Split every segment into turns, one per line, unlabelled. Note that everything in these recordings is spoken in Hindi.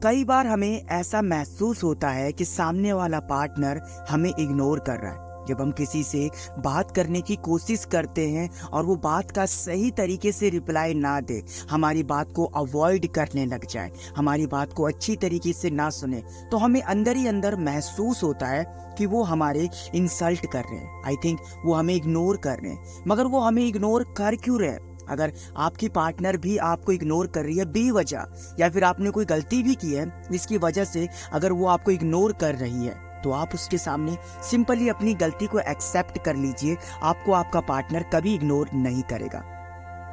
कई बार हमें ऐसा महसूस होता है कि सामने वाला पार्टनर हमें इग्नोर कर रहा है। जब हम किसी से बात करने की कोशिश करते हैं और वो बात का सही तरीके से रिप्लाई ना दे, हमारी बात को अवॉइड करने लग जाए, हमारी बात को अच्छी तरीके से ना सुने, तो हमें अंदर ही अंदर महसूस होता है कि वो हमारे इंसल्ट कर रहे हैं। आई थिंक वो हमें इग्नोर कर रहे हैं। मगर वो हमें इग्नोर कर क्यों रहे हैं? अगर आपकी पार्टनर भी आपको इग्नोर कर रही है बेवजह, या फिर आपने कोई गलती भी की है जिसकी वजह से अगर वो आपको इग्नोर कर रही है, तो आप उसके सामने सिंपली अपनी गलती को एक्सेप्ट कर लीजिए। आपको आपका पार्टनर कभी इग्नोर नहीं करेगा।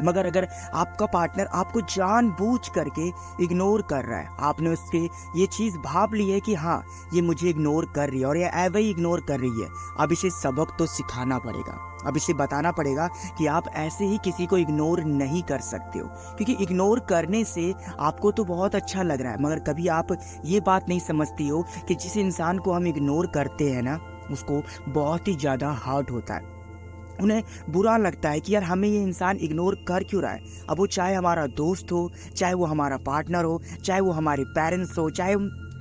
मगर अगर आपका पार्टनर आपको जानबूझ करके इग्नोर कर रहा है, आपने उसके ये चीज़ भाप ली है कि हाँ, ये मुझे इग्नोर कर रही है और ये एवं ही इग्नोर कर रही है, अब इसे सबक तो सिखाना पड़ेगा। अब इसे बताना पड़ेगा कि आप ऐसे ही किसी को इग्नोर नहीं कर सकते हो, क्योंकि इग्नोर करने से आपको तो बहुत अच्छा लग रहा है, मगर कभी आप ये बात नहीं समझती हो कि जिस इंसान को हम इग्नोर करते हैं ना, उसको बहुत ही ज़्यादा हर्ट होता है। उन्हें बुरा लगता है कि यार हमें ये इंसान इग्नोर कर क्यों रहा है। अब वो चाहे हमारा दोस्त हो, चाहे वो हमारा पार्टनर हो, चाहे वो हमारे पेरेंट्स हो, चाहे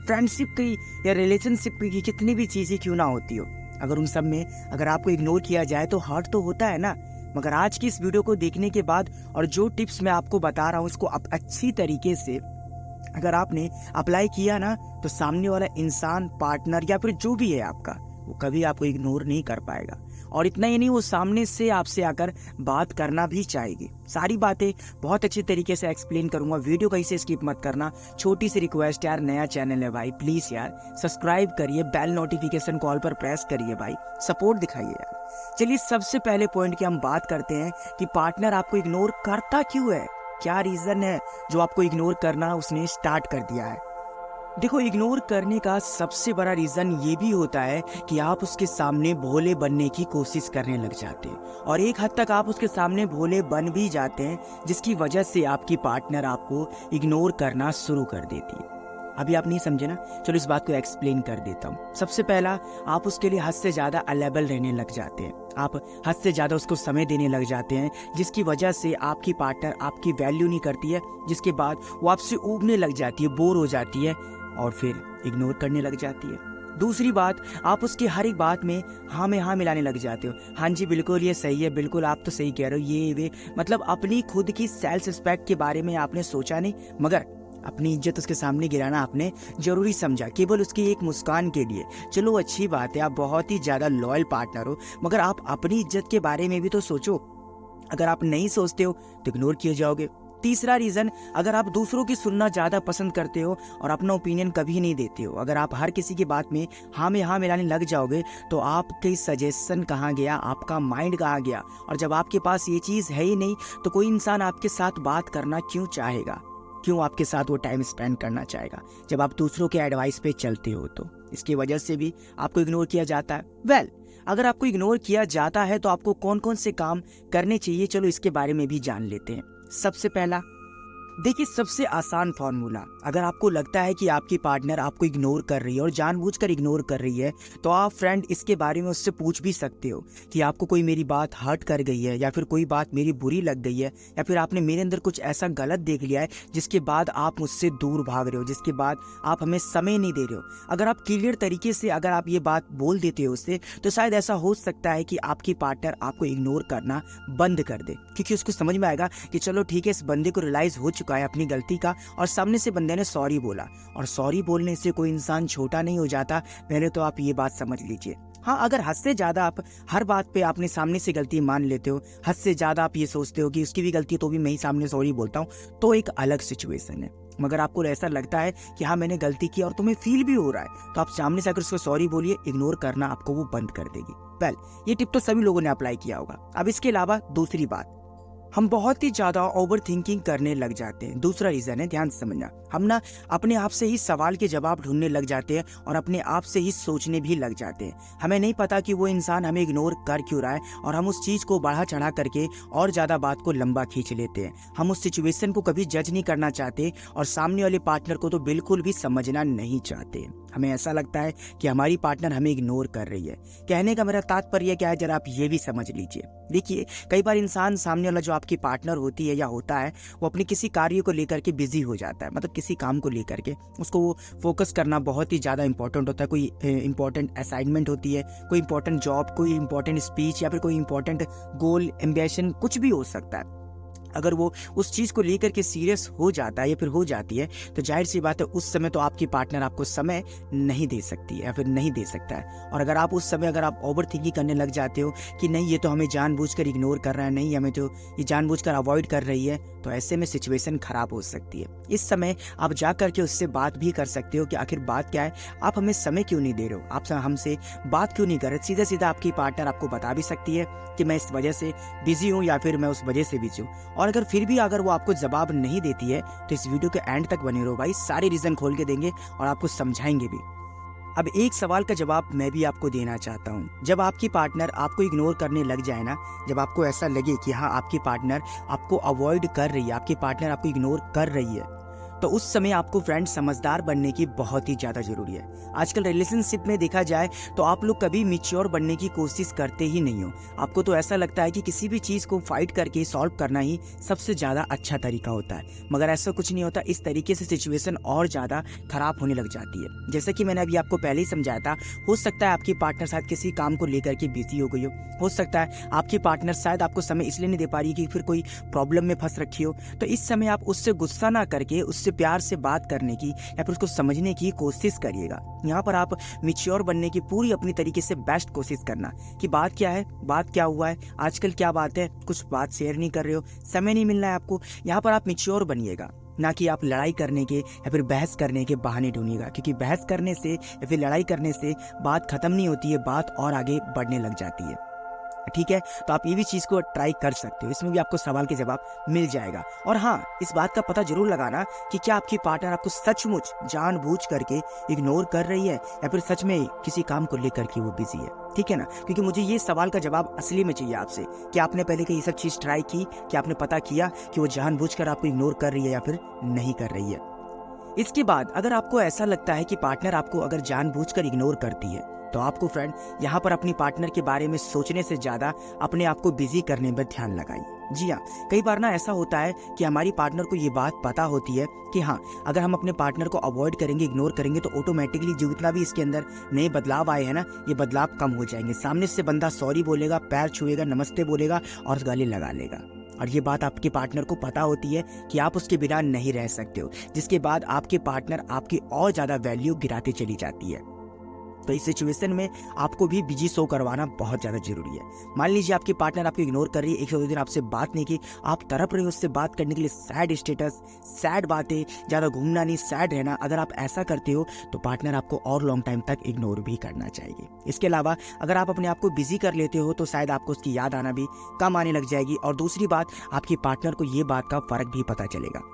फ्रेंडशिप की या रिलेशनशिप की कितनी भी चीज़ें क्यों ना होती हो, अगर उन सब में अगर आपको इग्नोर किया जाए तो हर्ट तो होता है ना। मगर आज की इस वीडियो को देखने के बाद और जो टिप्स मैं आपको बता रहा हूँ, इसको आप अच्छी तरीके से अगर आपने अप्लाई किया ना, तो सामने वाला इंसान, पार्टनर या फिर जो भी है आपका, वो कभी आपको इग्नोर नहीं कर पाएगा। और इतना ही नहीं, वो सामने से आपसे आकर बात करना भी चाहेगी। सारी बातें बहुत अच्छे तरीके से एक्सप्लेन करूंगा, वीडियो कहीं से स्किप मत करना। छोटी सी रिक्वेस्ट यार, नया चैनल है भाई, प्लीज यार सब्सक्राइब करिए, बेल नोटिफिकेशन कॉल पर प्रेस करिए भाई, सपोर्ट दिखाइए यार। चलिए सबसे पहले पॉइंट की हम बात करते हैं कि पार्टनर आपको इग्नोर करता क्यों है, क्या रीजन है जो आपको इग्नोर करना उसने स्टार्ट कर दिया है। देखो, इग्नोर करने का सबसे बड़ा रीजन ये भी होता है कि आप उसके सामने भोले बनने की कोशिश करने लग जाते हैं, और एक हद तक आप उसके सामने भोले बन भी जाते हैं, जिसकी वजह से आपकी पार्टनर आपको इग्नोर करना शुरू कर देती है। अभी आप नहीं समझे ना, चलो इस बात को एक्सप्लेन कर देता हूँ। सबसे पहला, आप उसके लिए हद से ज़्यादा अवेलेबल रहने लग जाते हैं, आप हद से ज़्यादा उसको समय देने लग जाते हैं, जिसकी वजह से आपकी पार्टनर आपकी वैल्यू नहीं करती है, जिसके बाद वो आपसे ऊबने लग जाती है, बोर हो जाती है और फिर इग्नोर करने लग जाती है। दूसरी बात, आप उसकी हर एक बात में हाँ में हाँ मिलाने लग जाते हो। हाँ जी बिल्कुल ये सही है, बिल्कुल आप तो सही कह रहे हो, ये वे, मतलब अपनी खुद की सेल्फ रिस्पेक्ट के बारे में आपने सोचा नहीं, मगर अपनी इज्जत उसके सामने गिराना आपने जरूरी समझा केवल उसकी एक मुस्कान के लिए। चलो अच्छी बात है, आप बहुत ही ज़्यादा लॉयल पार्टनर हो, मगर आप अपनी इज्जत के बारे में भी तो सोचो। अगर आप नहीं सोचते हो तो इग्नोर किए जाओगे। तीसरा रीजन, अगर आप दूसरों की सुनना ज़्यादा पसंद करते हो और अपना ओपिनियन कभी नहीं देते हो, अगर आप हर किसी की बात में हाँ में हाँ मिलाने लग जाओगे, तो आपके सजेशन कहाँ गया, आपका माइंड कहाँ गया। और जब आपके पास ये चीज़ है ही नहीं, तो कोई इंसान आपके साथ बात करना क्यों चाहेगा, क्यों आपके साथ वो टाइम स्पेंड करना चाहेगा जब आप दूसरों के एडवाइस पे चलते हो। तो इसकी वजह से भी आपको इग्नोर किया जाता है। अगर आपको इग्नोर किया जाता है तो आपको कौन कौन से काम करने चाहिए, चलो इसके बारे में भी जान लेते हैं। सबसे पहला, देखिए सबसे आसान फॉर्मूला, अगर आपको लगता है कि आपकी पार्टनर आपको इग्नोर कर रही है और जानबूझकर इग्नोर कर रही है, तो आप फ्रेंड इसके बारे में उससे पूछ भी सकते हो कि आपको कोई मेरी बात हर्ट कर गई है, या फिर कोई बात मेरी बुरी लग गई है, या फिर आपने मेरे अंदर कुछ ऐसा गलत देख लिया है जिसके बाद आप मुझसे दूर भाग रहे हो, जिसके बाद आप हमें समय नहीं दे रहे हो। अगर आप क्लियर तरीके से अगर आप ये बात बोल देते हो उससे, तो शायद ऐसा हो सकता है कि आपकी पार्टनर आपको इग्नोर करना बंद कर दे, क्योंकि उसको समझ में आएगा कि चलो ठीक है, इस बंदे को रियलाइज हो चुका है अपनी गलती का, और सामने से बंदे ने सॉरी बोला। और सॉरी बोलने से कोई इंसान छोटा नहीं हो जाता, पहले तो आप ये बात समझ लीजिए। हाँ, अगर हद से ज्यादा आप हर बात पे आपने सामने से गलती मान लेते हो, हद से ज्यादा आप ये सोचते हो कि उसकी भी गलती तो भी मैं ही सामने सॉरी बोलता हूँ, तो एक अलग सिचुएशन है। मगर आपको ऐसा लगता है कि हाँ मैंने गलती की और तुम्हें फील भी हो रहा है, तो आप सामने से आकर उसको सॉरी बोलिए, इग्नोर करना आपको वो बंद कर देगी। ये टिप तो सभी लोगों ने अप्लाई किया होगा। अब इसके अलावा दूसरी बात, हम बहुत ही ज्यादा ओवर थिंकिंग करने लग जाते हैं। दूसरा रीजन है, ध्यान से समझना, हम ना अपने आप से ही सवाल के जवाब ढूंढने लग जाते हैं और अपने आप से ही सोचने भी लग जाते हैं। हमें नहीं पता कि वो इंसान हमें इग्नोर कर क्यों रहा है, और हम उस चीज को बढ़ा चढ़ा करके और ज्यादा बात को लंबा खींच लेते हैं। हम उस सिचुएशन को कभी जज नहीं करना चाहते, और सामने वाले पार्टनर को तो बिल्कुल भी समझना नहीं चाहते। हमें ऐसा लगता है कि हमारी पार्टनर हमें इग्नोर कर रही है। कहने का मेरा तात्पर्य क्या है, जरा आप ये भी समझ लीजिए। देखिए, कई बार इंसान, सामने वाला जो आपकी पार्टनर होती है या होता है, वो अपने किसी कार्य को लेकर के बिजी हो जाता है, मतलब किसी काम को लेकर के उसको वो फोकस करना बहुत ही ज़्यादा इंपॉर्टेंट होता है। कोई इंपॉर्टेंट असाइनमेंट होती है, कोई इंपॉर्टेंट जॉब, कोई इंपॉर्टेंट स्पीच या फिर कोई इंपॉर्टेंट गोल, एम्बिशन, कुछ भी हो सकता है। अगर वो उस चीज़ को लेकर के सीरियस हो जाता है या फिर हो जाती है, तो जाहिर सी बात है उस समय तो आपकी पार्टनर आपको समय नहीं दे सकती है या फिर नहीं दे सकता है। और अगर आप उस समय अगर आप ओवर थिंकिंग करने लग जाते हो कि नहीं ये तो हमें जानबूझकर इग्नोर कर रहा है, नहीं हमें तो ये जानबूझकर अवॉइड कर रही है, तो ऐसे में सिचुएशन खराब हो सकती है। इस समय आप जा करके उससे बात भी कर सकते हो कि आखिर बात क्या है, आप हमें समय क्यों नहीं दे रहे हो, आप हमसे बात क्यों नहीं कर रहे। सीधा सीधा आपकी पार्टनर आपको बता भी सकती है कि मैं इस वजह से बिजी हूँ या फिर मैं उस वजह से बिजी हूँ। और अगर फिर भी अगर वो आपको जवाब नहीं देती है तो इस वीडियो के एंड तक बने रहो भाई, सारे रीजन खोल के देंगे और आपको समझाएंगे भी। अब एक सवाल का जवाब मैं भी आपको देना चाहता हूँ। जब आपकी पार्टनर आपको इग्नोर करने लग जाए ना, जब आपको ऐसा लगे कि हाँ आपकी पार्टनर आपको अवॉइड कर रही है, आपकी पार्टनर आपको इग्नोर कर रही है, तो उस समय आपको फ्रेंड समझदार बनने की बहुत ही ज़्यादा ज़रूरी है। आजकल रिलेशनशिप में देखा जाए तो आप लोग कभी मैच्योर बनने की कोशिश करते ही नहीं हो। आपको तो ऐसा लगता है कि किसी भी चीज़ को फाइट करके सॉल्व करना ही सबसे ज़्यादा अच्छा तरीका होता है, मगर ऐसा कुछ नहीं होता। इस तरीके से सिचुएशन और ज़्यादा खराब होने लग जाती है। जैसे कि मैंने अभी आपको पहले ही समझाया था, हो सकता है आपकी पार्टनर शायद किसी काम को लेकर के बिजी हो गई हो सकता है आपकी पार्टनर शायद आपको समय इसलिए नहीं दे पा रही कि फिर कोई प्रॉब्लम में फंस रखी हो। तो इस समय आप उससे गुस्सा ना करके उससे प्यार से बात करने की या फिर उसको समझने की कोशिश करिएगा। यहाँ पर आप मैच्योर बनने की पूरी अपनी तरीके से बेस्ट कोशिश करना कि बात क्या है, बात क्या हुआ है, आजकल क्या बात है, कुछ बात शेयर नहीं कर रहे हो, समय नहीं मिल रहा है आपको। यहाँ पर आप मैच्योर बनिएगा, ना कि आप लड़ाई करने के या फिर बहस करने के बहाने ढूंढिएगा, क्योंकि बहस करने से या फिर लड़ाई करने से बात खत्म नहीं होती है, बात और आगे बढ़ने लग जाती है। ठीक है, तो आप ये भी चीज़ को ट्राई कर सकते हो, इसमें भी आपको सवाल के जवाब मिल जाएगा। और हाँ, इस बात का पता जरूर लगाना कि क्या आपकी पार्टनर आपको सचमुच जानबूझ करके इग्नोर कर रही है या फिर सच में किसी काम को लेकर के वो बिजी है। ठीक है ना, क्योंकि मुझे ये सवाल का जवाब असली में चाहिए आपसे कि आपने पहले कहीं ये सब चीज़ ट्राई की, कि आपने पता किया कि वो जानबूझकर आपको इग्नोर कर रही है या फिर नहीं कर रही है। इसके बाद अगर आपको ऐसा लगता है कि पार्टनर आपको अगर जानबूझकर इग्नोर करती है, तो आपको फ्रेंड यहाँ पर अपनी पार्टनर के बारे में सोचने से ज़्यादा अपने आप को बिजी करने में ध्यान लगाइए। जी हाँ, कई बार ना ऐसा होता है कि हमारी पार्टनर को ये बात पता होती है कि हाँ अगर हम अपने पार्टनर को अवॉइड करेंगे, इग्नोर करेंगे, तो ऑटोमेटिकली जितना भी इसके अंदर नए बदलाव आए हैं ना, ये बदलाव कम हो जाएंगे। सामने से बंदा सॉरी बोलेगा, पैर छुएगा, नमस्ते बोलेगा और गले लगा लेगा। और ये बात आपके पार्टनर को पता होती है कि आप उसके बिना नहीं रह सकते हो, जिसके बाद आपके पार्टनर आपकी और ज़्यादा वैल्यू गिराती चली जाती है। तो इस सिचुएशन में आपको भी बिजी शो करवाना बहुत ज़्यादा जरूरी है। मान लीजिए आपकी पार्टनर आपको इग्नोर कर रही है, 1 से 2 दिन आपसे बात नहीं की, आप तड़प रहे हो उससे बात करने के लिए, सैड स्टेटस, सैड बातें, ज़्यादा घूमना नहीं, सैड रहना। अगर आप ऐसा करते हो तो पार्टनर आपको और लॉन्ग टाइम तक इग्नोर भी करना चाहिए। इसके अलावा अगर आप अपने आप को बिजी कर लेते हो तो शायद आपको उसकी याद आना भी कम आने लग जाएगी। और दूसरी बात, आपकी पार्टनर को ये बात का फ़र्क भी पता चलेगा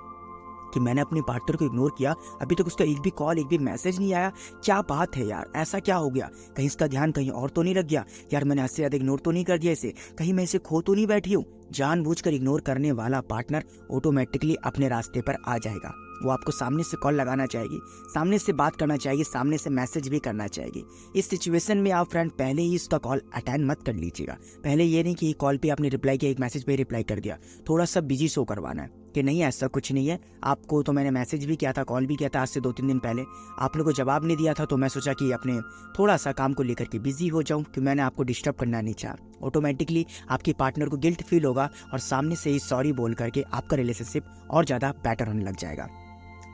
कि मैंने अपने पार्टनर को इग्नोर किया, अभी तक उसका एक भी कॉल, एक भी मैसेज नहीं आया, क्या बात है यार, ऐसा क्या हो गया, कहीं इसका ध्यान कहीं और तो नहीं लग गया, यार मैंने हद से ज़्यादा इग्नोर तो नहीं कर दिया इसे, कहीं मैं इसे खो तो नहीं बैठी हूँ। जानबूझकर इग्नोर करने वाला पार्टनर ऑटोमेटिकली अपने रास्ते पर आ जाएगा। वो आपको सामने से कॉल लगाना चाहेगी, सामने से बात करना चाहेगी, सामने से मैसेज भी करना चाहेगी। इस सिचुएशन में आप फ्रेंड पहले ही उसका कॉल अटेंड मत कर लीजिएगा। पहले ये नहीं कि कॉल पे आपने रिप्लाई किया, एक मैसेज पे रिप्लाई कर दिया, थोड़ा सा बिजी शो करवाना है कि नहीं ऐसा कुछ नहीं है, आपको तो मैंने मैसेज भी किया था, कॉल भी किया था आज से 2-3 दिन पहले, आपने को जवाब नहीं दिया था, तो मैं सोचा कि अपने थोड़ा सा काम को लेकर के बिजी हो जाऊं, कि मैंने आपको डिस्टर्ब करना नहीं चाहा। ऑटोमेटिकली आपकी पार्टनर को गिल्ट फील होगा और सामने से ही सॉरी बोल करके आपका रिलेशनशिप और ज़्यादा बेटर होने लग जाएगा।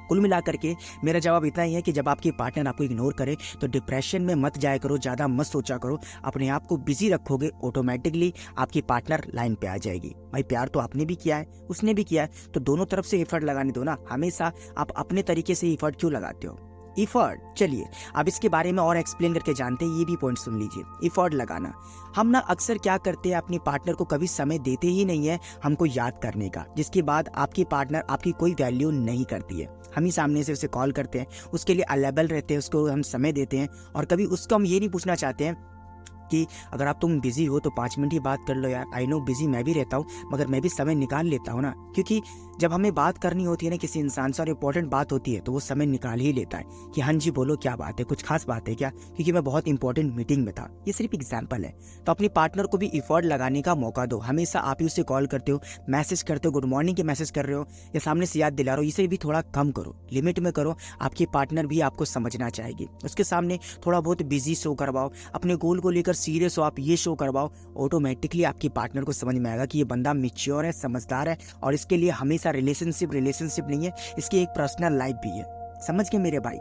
कुल मिलाकर के मेरा जवाब इतना ही है कि जब आपकी पार्टनर आपको इग्नोर करे तो डिप्रेशन में मत जाया करो, ज़्यादा मत सोचा करो, अपने आप को बिजी रखोगे, ऑटोमेटिकली आपकी पार्टनर लाइन पे आ जाएगी। भाई प्यार तो आपने भी किया है, उसने भी किया है, तो दोनों तरफ से एफर्ट लगाने दो ना। हमेशा आप अपने तरीके से एफर्ट क्यों लगाते हो? इफर्ट, चलिए अब इसके बारे में और एक्सप्लेन करके जानते हैं, ये भी पॉइंट सुन लीजिए। इफर्ट लगाना, हम ना अक्सर क्या करते हैं, अपनी पार्टनर को कभी समय देते ही नहीं है हमको याद करने का, जिसके बाद आपकी पार्टनर आपकी कोई वैल्यू नहीं करती है। हम ही सामने से उसे कॉल करते हैं, उसके लिए अवेलेबल रहते हैं, उसको हम समय देते हैं, और कभी उसको हम ये नहीं पूछना चाहते हैं कि अगर आप तुम बिजी हो तो 5 मिनट ही बात कर लो यार। आई नो बिजी मैं भी रहता हूँ, मगर मैं भी समय निकाल लेता हूँ ना, क्योंकि जब हमें बात करनी होती है ना किसी इंसान से और इम्पोर्टेंट बात होती है तो वो समय निकाल ही लेता है कि हाँ जी बोलो क्या बात है, कुछ खास बात है क्या, क्योंकि मैं बहुत इंपॉर्टेंट मीटिंग में था। ये सिर्फ एग्जाम्पल है। तो अपनी पार्टनर को भी इफर्ट लगाने का मौका दो। हमेशा आप ही उसे कॉल करते हो, मैसेज करते हो, गुड मॉर्निंग के मैसेज कर रहे हो या सामने से याद दिला रहे हो, इसे भी थोड़ा कम करो, लिमिट में करो। आपकी पार्टनर भी आपको समझना चाहेगी। उसके सामने थोड़ा बहुत बिजी शो करवाओ, अपने गोल को लेकर सीरियस हो आप, ये शो करवाओ। ऑटोमेटिकली आपकी पार्टनर को समझ में आएगा कि ये बंदा मैच्योर है, समझदार है, और इसके लिए हमेशा रिलेशनशिप नहीं है, इसकी एक पर्सनल लाइफ भी है। समझ के मेरे भाई।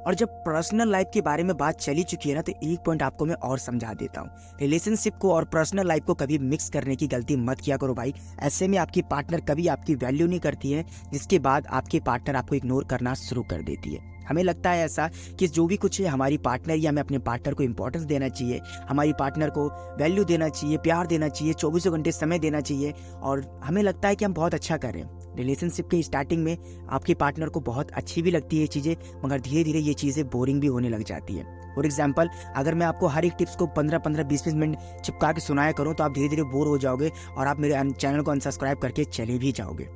और जब पर्सनल लाइफ के बारे में बात चली चुकी है ना, तो एक पॉइंट आपको मैं और समझा देता हूँ। रिलेशनशिप को और पर्सनल लाइफ को कभी मिक्स करने की गलती मत किया करो भाई। ऐसे में आपकी पार्टनर कभी आपकी वैल्यू नहीं करती है, जिसके बाद आपकी पार्टनर आपको इग्नोर करना शुरू कर देती है। हमें लगता है ऐसा कि जो भी कुछ है हमारी पार्टनर, या हमें अपने पार्टनर को इंपॉर्टेंस देना चाहिए, हमारी पार्टनर को वैल्यू देना चाहिए, प्यार देना चाहिए, 24 घंटे समय देना चाहिए, और हमें लगता है कि हम बहुत अच्छा कर रहे हैं। रिलेशनशिप के स्टार्टिंग में आपके पार्टनर को बहुत अच्छी भी लगती है ये चीज़ें, मगर धीरे धीरे ये चीज़ें बोरिंग भी होने लग जाती है। फॉर एग्जाम्पल, अगर मैं आपको हर एक टिप्स को 15-15, 20-20 मिनट चिपका के सुनाया करूँ तो आप धीरे धीरे बोर हो जाओगे और आप मेरे चैनल को अनसब्सक्राइब करके चले भी जाओगे।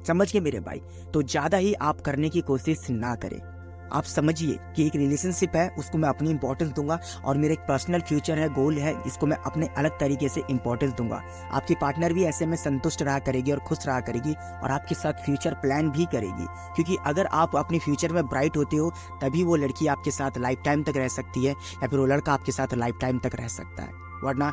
समझ के मेरे भाई। तो ज़्यादा ही आप करने की कोशिश ना करें। आप समझिए कि एक रिलेशनशिप है, उसको मैं अपनी इंपॉर्टेंस दूंगा, और मेरा एक पर्सनल फ्यूचर है, गोल है, इसको मैं अपने अलग तरीके से इंपॉर्टेंस दूंगा। आपकी पार्टनर भी ऐसे में संतुष्ट रहा करेगी और खुश रहा करेगी, और आपके साथ फ्यूचर प्लान भी करेगी। क्योंकि अगर आप अपने फ्यूचर में ब्राइट होते हो, तभी वो लड़की आपके साथ लाइफ टाइम तक रह सकती है, या फिर वो लड़का आपके साथ लाइफ टाइम तक रह सकता है। वरना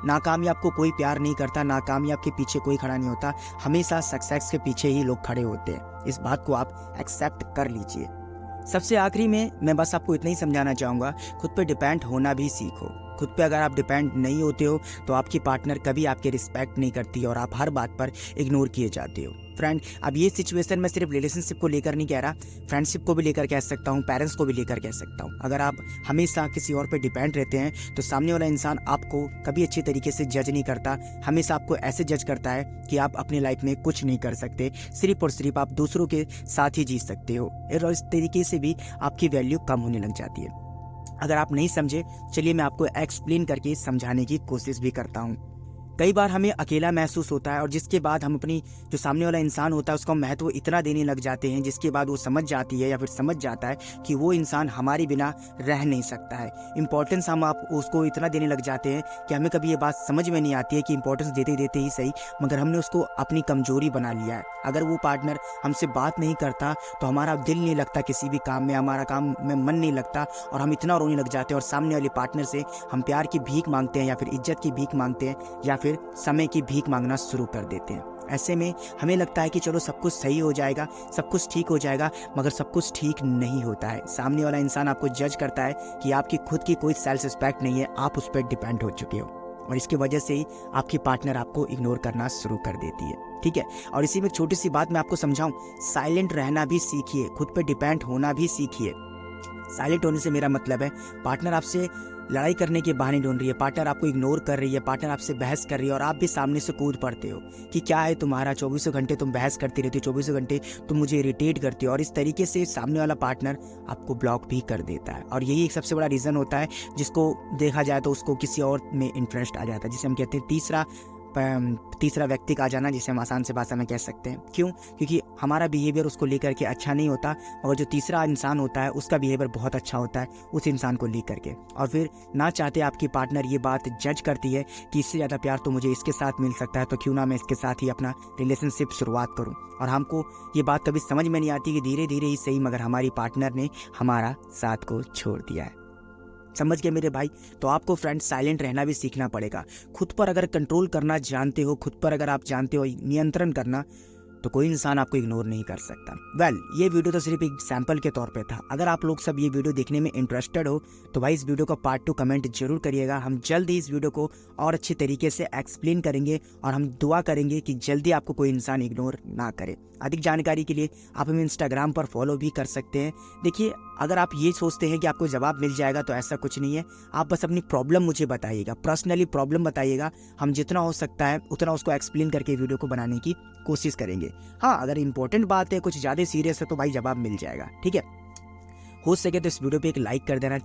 नाकामयाब को कोई प्यार नहीं करता, नाकामयाब के पीछे कोई खड़ा नहीं होता, हमेशा सक्सेस के पीछे ही लोग खड़े होते हैं। इस बात को आप एक्सेप्ट कर लीजिए। सबसे आखिरी में मैं बस आपको इतना ही समझाना चाहूँगा, खुद पे डिपेंड होना भी सीखो। खुद पे अगर आप डिपेंड नहीं होते हो तो आपकी पार्टनर कभी आपके रिस्पेक्ट नहीं करती और आप हर बात पर इग्नोर किए जाते हो। फ्रेंड, अब ये सिचुएशन मैं सिर्फ रिलेशनशिप को लेकर नहीं कह रहा, फ्रेंडशिप को भी लेकर कह सकता हूँ, पेरेंट्स को भी लेकर कह सकता हूँ। अगर आप हमेशा किसी और पे डिपेंड रहते हैं तो सामने वाला इंसान आपको कभी अच्छी तरीके से जज नहीं करता, हमेशा आपको ऐसे जज करता है कि आप अपनी लाइफ में कुछ नहीं कर सकते, सिर्फ और सिर्फ आप दूसरों के साथ ही जी सकते हो, और इस तरीके से भी आपकी वैल्यू कम होने लग जाती है। अगर आप नहीं समझे, चलिए मैं आपको एक्सप्लेन करके समझाने की कोशिश भी करता हूँ। कई बार हमें अकेला महसूस होता है, और जिसके बाद हम अपनी जो सामने वाला इंसान होता है उसका महत्व इतना देने लग जाते हैं, जिसके बाद वो समझ जाती है या फिर समझ जाता है कि वो इंसान हमारे बिना रह नहीं सकता है। इंपॉर्टेंस हम आप उसको इतना देने लग जाते हैं कि हमें कभी ये बात समझ में नहीं आती है कि इंपॉर्टेंस देते देते ही सही, मगर हमने उसको अपनी कमजोरी बना लिया है। अगर वो पार्टनर हमसे बात नहीं करता तो हमारा दिल नहीं लगता किसी भी काम में, हमारा काम में मन नहीं लगता, और हम इतना रोने लग जाते हैं, और सामने वाले पार्टनर से हम प्यार की भीख मांगते हैं, या फिर इज्जत की भीख मांगते हैं, या फिर समय की भीख मांगना शुरू कर देते हैं। ऐसे में हमें लगता है कि चलो सब कुछ सही हो जाएगा, सब कुछ ठीक हो जाएगा, मगर सब कुछ ठीक नहीं होता है। सामने वाला इंसान आपको जज करता है कि आपकी खुद की कोई सेल्फ रिस्पेक्ट नहीं है, आप उस पर डिपेंड हो चुके हो, और इसकी वजह से ही आपकी पार्टनर आपको इग्नोर करना शुरू कर देती है। ठीक है, और इसी में एक छोटी सी बात मैं आपको समझाऊं, साइलेंट रहना भी सीखिए, खुद पे डिपेंड होना भी सीखिए। साइलेंट होने से मेरा मतलब है पार्टनर आपसे लड़ाई करने के बहाने ढूंढ रही है, पार्टनर आपको इग्नोर कर रही है, पार्टनर आपसे बहस कर रही है, और आप भी सामने से कूद पड़ते हो कि क्या है तुम्हारा, 24 घंटे तुम बहस करती रहती हो, 24 घंटे तुम मुझे इरिटेट करती हो, और इस तरीके से सामने वाला पार्टनर आपको ब्लॉक भी कर देता है। और यही एक सबसे बड़ा रीज़न होता है जिसको देखा जाए तो उसको किसी और में इंटरेस्ट आ जाता है, जिसे हम कहते हैं तीसरा व्यक्ति का आ जाना, जिसे हम आसान से भाषा में कह सकते हैं। क्यों? क्योंकि हमारा बिहेवियर उसको लेकर के अच्छा नहीं होता, और जो तीसरा इंसान होता है उसका बिहेवियर बहुत अच्छा होता है उस इंसान को लेकर के, और फिर ना चाहते आपकी पार्टनर ये बात जज करती है कि इससे ज़्यादा प्यार तो मुझे इसके साथ मिल सकता है, तो क्यों ना मैं इसके साथ ही अपना रिलेशनशिप शुरुआत करूँ। और हमको ये बात कभी समझ में नहीं आती कि धीरे धीरे ही सही, मगर हमारी पार्टनर ने हमारा साथ को छोड़ दिया है। समझ गए मेरे भाई? तो आपको फ्रेंड साइलेंट रहना भी सीखना पड़ेगा। खुद पर अगर कंट्रोल करना जानते हो, खुद पर अगर आप जानते हो नियंत्रण करना, तो कोई इंसान आपको इग्नोर नहीं कर सकता। ये वीडियो तो सिर्फ एक सैंपल के तौर पे था। अगर आप लोग सब ये वीडियो देखने में इंटरेस्टेड हो तो भाई इस वीडियो का पार्ट 2 कमेंट जरूर करिएगा। हम जल्द ही इस वीडियो को और अच्छे तरीके से एक्सप्लेन करेंगे, और हम दुआ करेंगे कि जल्दी आपको कोई इंसान इग्नोर ना करे। अधिक जानकारी के लिए आप हमें इंस्टाग्राम पर फॉलो भी कर सकते हैं। देखिए, अगर आप ये सोचते हैं कि आपको जवाब मिल जाएगा तो ऐसा कुछ नहीं है। आप बस अपनी प्रॉब्लम मुझे बताइएगा, पर्सनली प्रॉब्लम बताइएगा, हम जितना हो सकता है उतना उसको एक्सप्लेन करके वीडियो को बनाने की कोशिश करेंगे। हाँ, अगर इंपॉर्टेंट बात है, कुछ ज़्यादा सीरियस है, तो भाई जवाब मिल जाएगा। ठीक है, हो सके तो इस वीडियो पे एक लाइक कर देना।